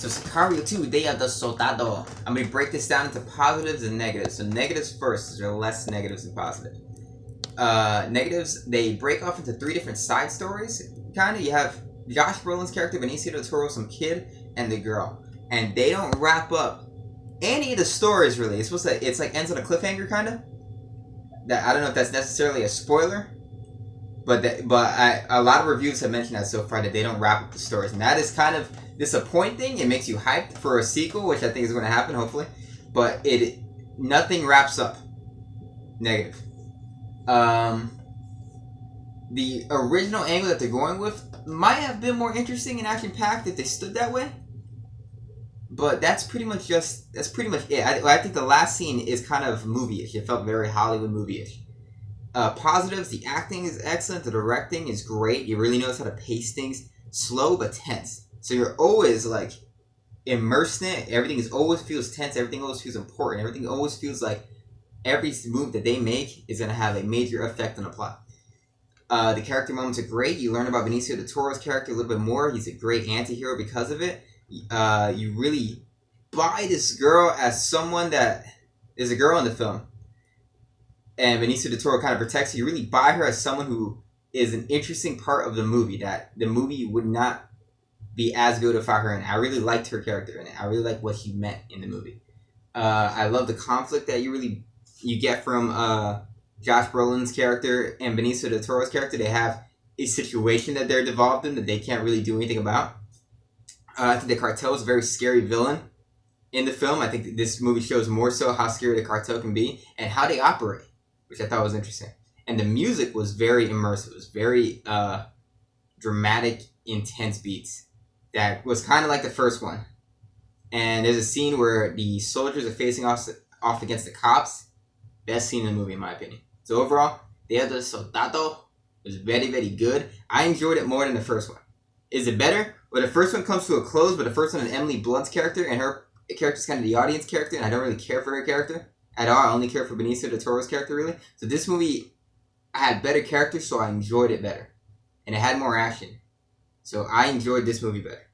So Sicario 2, they are the Soldado. I'm going to break this down into positives and negatives. So negatives first, there are less negatives than positive. Negatives, they break off into 3 different side stories. Kind of, you have Josh Brolin's character, Benicio del Toro, some kid, and the girl. And they don't wrap up any of the stories, really. It's supposed to, it's like ends on a cliffhanger, kind of. That I don't know if that's necessarily a spoiler. But a lot of reviews have mentioned that so far, that they don't wrap up the stories. And that is kind of disappointing. It makes you hyped for a sequel, which I think is going to happen, hopefully. But nothing wraps up. Negative. The original angle that they're going with might have been more interesting and action-packed if they stood that way. But that's pretty much it. I think the last scene is kind of movie-ish. It felt very Hollywood movie-ish. Positives, the acting is excellent. The directing is great. He really knows how to pace things. Slow but tense. So you're always like immersed in it. Everything always feels tense. Everything always feels important. Everything always feels like every move that they make is going to have a major effect on the plot. The character moments are great. You learn about Benicio del Toro's character a little bit more. He's a great anti-hero because of it. You really buy this girl as someone that is a girl in the film. And Benicio del Toro kind of protects her. You really buy her as someone who is an interesting part of the movie that the movie would not be as good without her in it. I really liked her character in it. I really liked what she meant in the movie. I love the conflict that you get from Josh Brolin's character and Benicio del Toro's character. They have a situation that they're involved in that they can't really do anything about. I think the cartel is a very scary villain in the film. I think this movie shows more so how scary the cartel can be and how they operate, which I thought was interesting. And the music was very immersive. It was very dramatic, intense beats. That was kind of like the first one. And there's a scene where the soldiers are facing off against the cops. Best scene in the movie, in my opinion. So overall, Dia del Soldado was very, very good. I enjoyed it more than the first one. Is it better? Well, the first one comes to a close, but the first one is Emily Blunt's character, and her character is kind of the audience character, and I don't really care for her character at all. I only care for Benicio del Toro's character, really. So this movie, I had better characters, so I enjoyed it better. And it had more action. So I enjoyed this movie better.